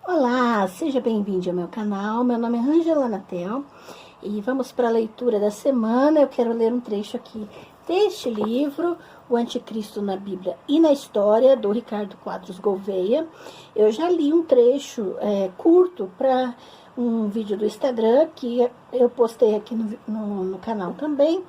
Olá, seja bem-vindo ao meu canal. Meu nome é Ângela Natel e vamos para a leitura da semana. Eu quero ler um trecho aqui deste livro, O Anticristo na Bíblia e na História, do Ricardo Quadros Gouveia. Eu já li um trecho curto para um vídeo do Instagram que eu postei aqui no canal também,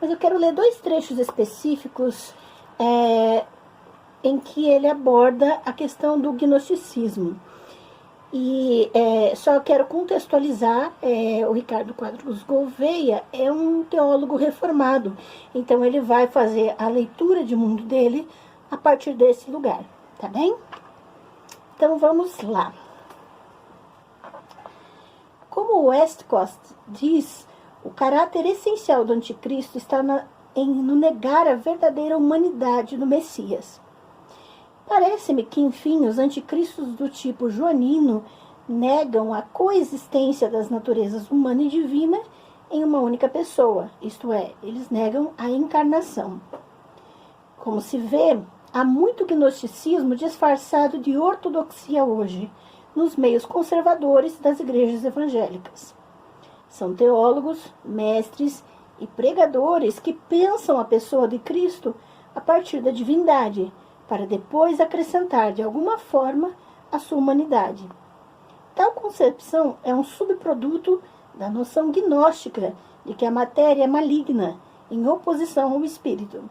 mas eu quero ler dois trechos específicos em que ele aborda a questão do gnosticismo. E só quero contextualizar, o Ricardo Quadros Gouveia é um teólogo reformado, então ele vai fazer a leitura de mundo dele a partir desse lugar, tá bem? Então vamos lá. Como Westcott diz, o caráter essencial do anticristo está no negar a verdadeira humanidade do Messias. Parece-me que, enfim, os anticristos do tipo joanino negam a coexistência das naturezas humana e divina em uma única pessoa, isto é, eles negam a encarnação. Como se vê, há muito gnosticismo disfarçado de ortodoxia hoje, nos meios conservadores das igrejas evangélicas. São teólogos, mestres e pregadores que pensam a pessoa de Cristo a partir da divindade, para depois acrescentar de alguma forma a sua humanidade. Tal concepção é um subproduto da noção gnóstica de que a matéria é maligna, em oposição ao espírito.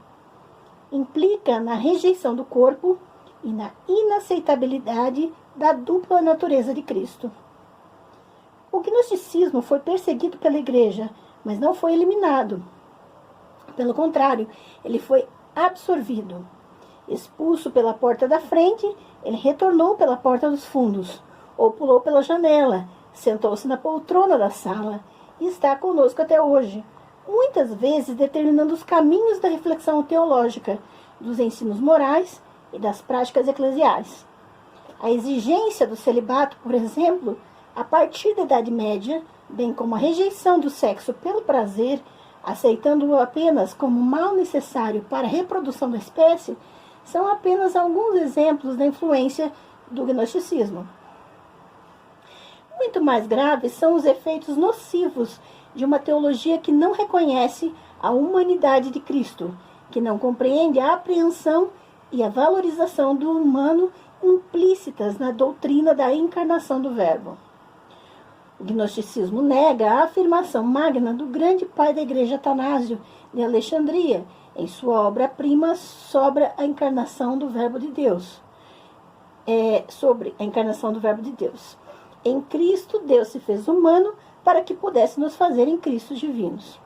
Implica na rejeição do corpo e na inaceitabilidade da dupla natureza de Cristo. O gnosticismo foi perseguido pela igreja, mas não foi eliminado. Pelo contrário, ele foi absorvido. Expulso pela porta da frente, ele retornou pela porta dos fundos, ou pulou pela janela, sentou-se na poltrona da sala e está conosco até hoje, muitas vezes determinando os caminhos da reflexão teológica, dos ensinos morais e das práticas eclesiais. A exigência do celibato, por exemplo, a partir da Idade Média, bem como a rejeição do sexo pelo prazer, aceitando-o apenas como mal necessário para a reprodução da espécie, são apenas alguns exemplos da influência do gnosticismo. Muito mais graves são os efeitos nocivos de uma teologia que não reconhece a humanidade de Cristo, que não compreende a apreensão e a valorização do humano implícitas na doutrina da encarnação do Verbo. O gnosticismo nega a afirmação magna do grande pai da igreja Atanásio de Alexandria, em sua obra-prima sobre a encarnação do Verbo de Deus. Sobre a encarnação do Verbo de Deus. Em Cristo, Deus se fez humano para que pudesse nos fazer em Cristo divinos.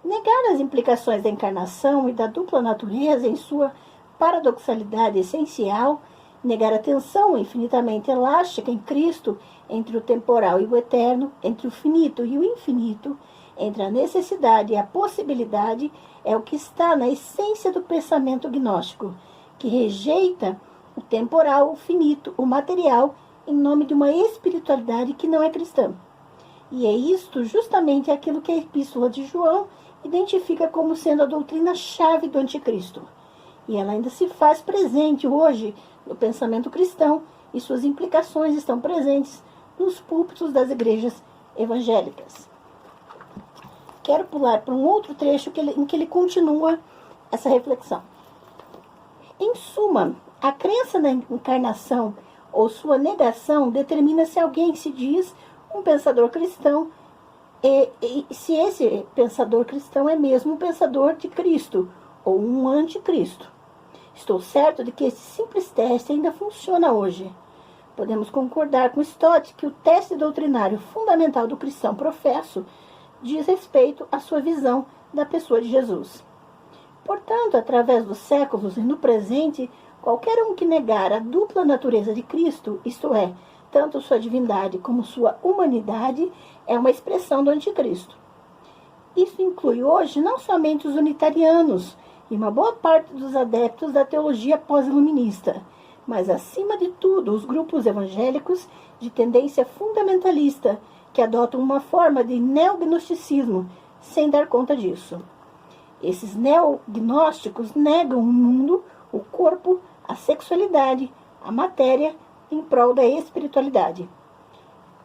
Negar as implicações da encarnação e da dupla natureza em sua paradoxalidade essencial, negar a tensão infinitamente elástica em Cristo entre o temporal e o eterno, entre o finito e o infinito, entre a necessidade e a possibilidade, é o que está na essência do pensamento gnóstico, que rejeita o temporal, o finito, o material, em nome de uma espiritualidade que não é cristã. E é isto justamente aquilo que a Epístola de João identifica como sendo a doutrina-chave do anticristo. E ela ainda se faz presente hoje no pensamento cristão, e suas implicações estão presentes nos púlpitos das igrejas evangélicas. Quero pular para um outro trecho em que ele continua essa reflexão. Em suma, a crença na encarnação ou sua negação determina se alguém se diz um pensador cristão e se esse pensador cristão é mesmo um pensador de Cristo ou um anticristo. Estou certo de que esse simples teste ainda funciona hoje. Podemos concordar com Stott que o teste doutrinário fundamental do cristão professo diz respeito à sua visão da pessoa de Jesus. Portanto, através dos séculos e no presente, qualquer um que negar a dupla natureza de Cristo, isto é, tanto sua divindade como sua humanidade, é uma expressão do anticristo. Isso inclui hoje não somente os unitarianos e uma boa parte dos adeptos da teologia pós-iluminista, mas, acima de tudo, os grupos evangélicos de tendência fundamentalista, que adotam uma forma de neognosticismo, sem dar conta disso. Esses neognósticos negam o mundo, o corpo, a sexualidade, a matéria, em prol da espiritualidade.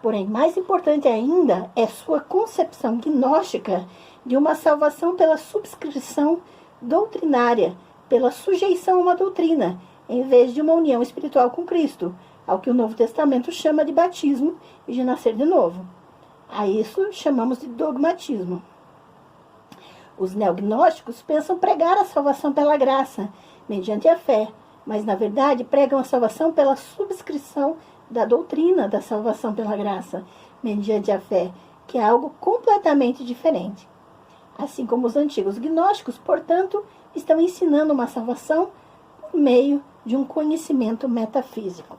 Porém, mais importante ainda é sua concepção gnóstica de uma salvação pela subscrição doutrinária, pela sujeição a uma doutrina, em vez de uma união espiritual com Cristo, ao que o Novo Testamento chama de batismo e de nascer de novo. A isso chamamos de dogmatismo. Os neognósticos pensam pregar a salvação pela graça, mediante a fé, mas na verdade pregam a salvação pela subscrição da doutrina da salvação pela graça, mediante a fé, que é algo completamente diferente. Assim como os antigos gnósticos, portanto, estão ensinando uma salvação por meio de um conhecimento metafísico.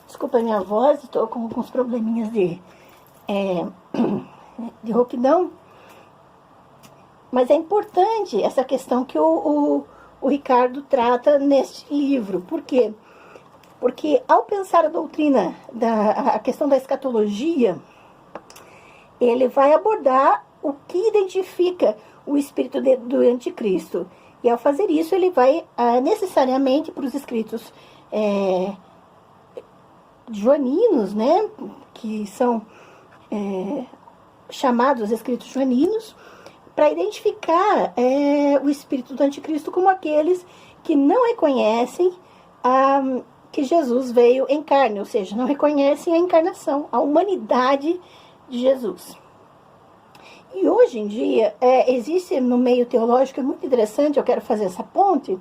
Desculpa a minha voz, estou com alguns probleminhas de rouquidão, mas é importante essa questão que o Ricardo trata neste livro. Por quê? Porque ao pensar a doutrina, a questão da escatologia, ele vai abordar o que identifica o espírito do anticristo. E ao fazer isso, ele vai necessariamente para os escritos joaninos, né, que são chamados escritos joaninos, para identificar o espírito do anticristo como aqueles que não reconhecem que Jesus veio em carne, ou seja, não reconhecem a encarnação, a humanidade de Jesus. E hoje em dia, existe no meio teológico, é muito interessante, eu quero fazer essa ponte,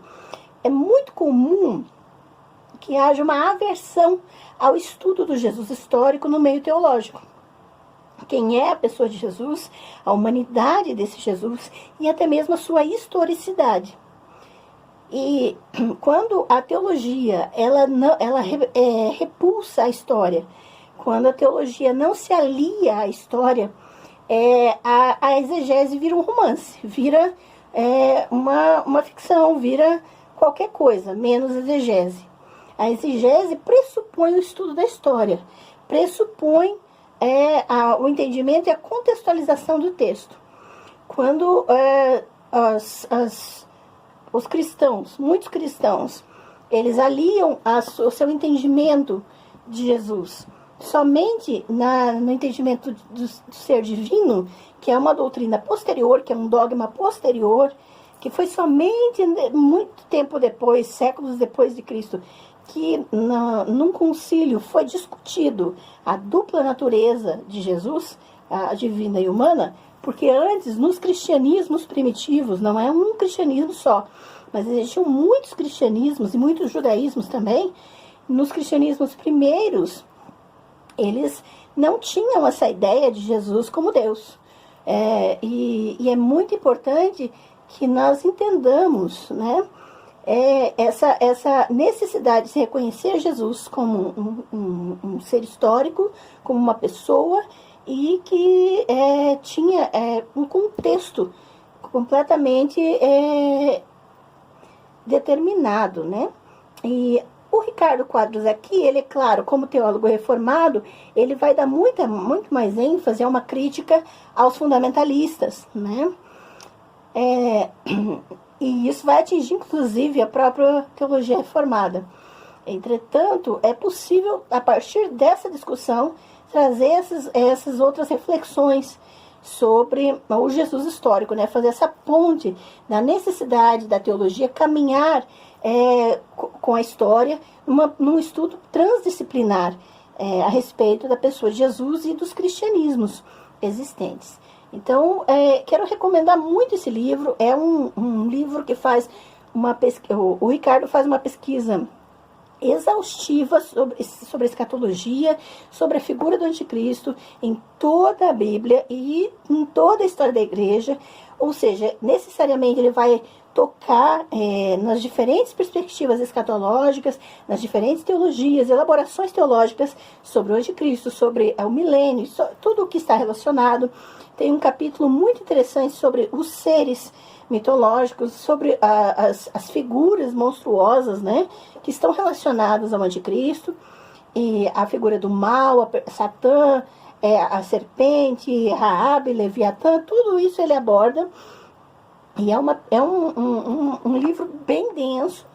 é muito comum que haja uma aversão ao estudo do Jesus histórico no meio teológico. Quem é a pessoa de Jesus, a humanidade desse Jesus e até mesmo a sua historicidade. E quando a teologia ela repulsa a história, quando a teologia não se alia à história, a exegese vira um romance, vira uma ficção, vira qualquer coisa, menos exegese. A exegese pressupõe o estudo da história, pressupõe o entendimento e a contextualização do texto. Quando os cristãos, muitos cristãos, eles aliam o seu entendimento de Jesus somente no entendimento do ser divino, que é uma doutrina posterior, que é um dogma posterior, que foi somente muito tempo depois, séculos depois de Cristo, que num concílio foi discutido a dupla natureza de Jesus, a divina e humana, porque antes, nos cristianismos primitivos, não é um cristianismo só, mas existiam muitos cristianismos e muitos judaísmos também. Nos cristianismos primeiros, eles não tinham essa ideia de Jesus como Deus. E é muito importante que nós entendamos, né, essa necessidade de se reconhecer Jesus como um ser histórico, como uma pessoa, e que tinha um contexto completamente determinado, né? E o Ricardo Quadros aqui, ele, claro, como teólogo reformado, ele vai dar muito mais ênfase a uma crítica aos fundamentalistas, né? E isso vai atingir, inclusive, a própria teologia reformada. Entretanto, é possível, a partir dessa discussão, trazer essas outras reflexões sobre o Jesus histórico, né? Fazer essa ponte da necessidade da teologia caminhar com a história num estudo transdisciplinar a respeito da pessoa de Jesus e dos cristianismos existentes. Então, quero recomendar muito esse livro. É um livro que faz uma pesquisa. O Ricardo faz uma pesquisa exaustiva sobre a escatologia, sobre a figura do anticristo em toda a Bíblia e em toda a história da igreja. Ou seja, necessariamente ele vai tocar nas diferentes perspectivas escatológicas, nas diferentes teologias, elaborações teológicas sobre o anticristo, sobre o milênio, tudo o que está relacionado. Tem um capítulo muito interessante sobre os seres mitológicos, sobre as figuras monstruosas, né, que estão relacionadas ao anticristo, e a figura do mal, Satã, a serpente, Raabe, Leviatã, tudo isso ele aborda. E é um livro bem denso,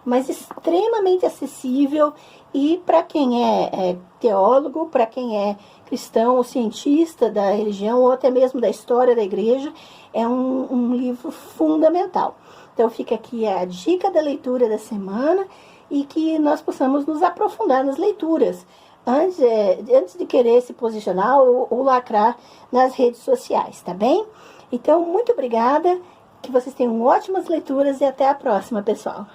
mas extremamente acessível, e para quem é teólogo, para quem é cristão ou cientista da religião, ou até mesmo da história da igreja, é um livro fundamental. Então fica aqui a dica da leitura da semana, e que nós possamos nos aprofundar nas leituras, antes de querer se posicionar ou lacrar nas redes sociais, tá bem? Então, muito obrigada, que vocês tenham ótimas leituras e até a próxima, pessoal.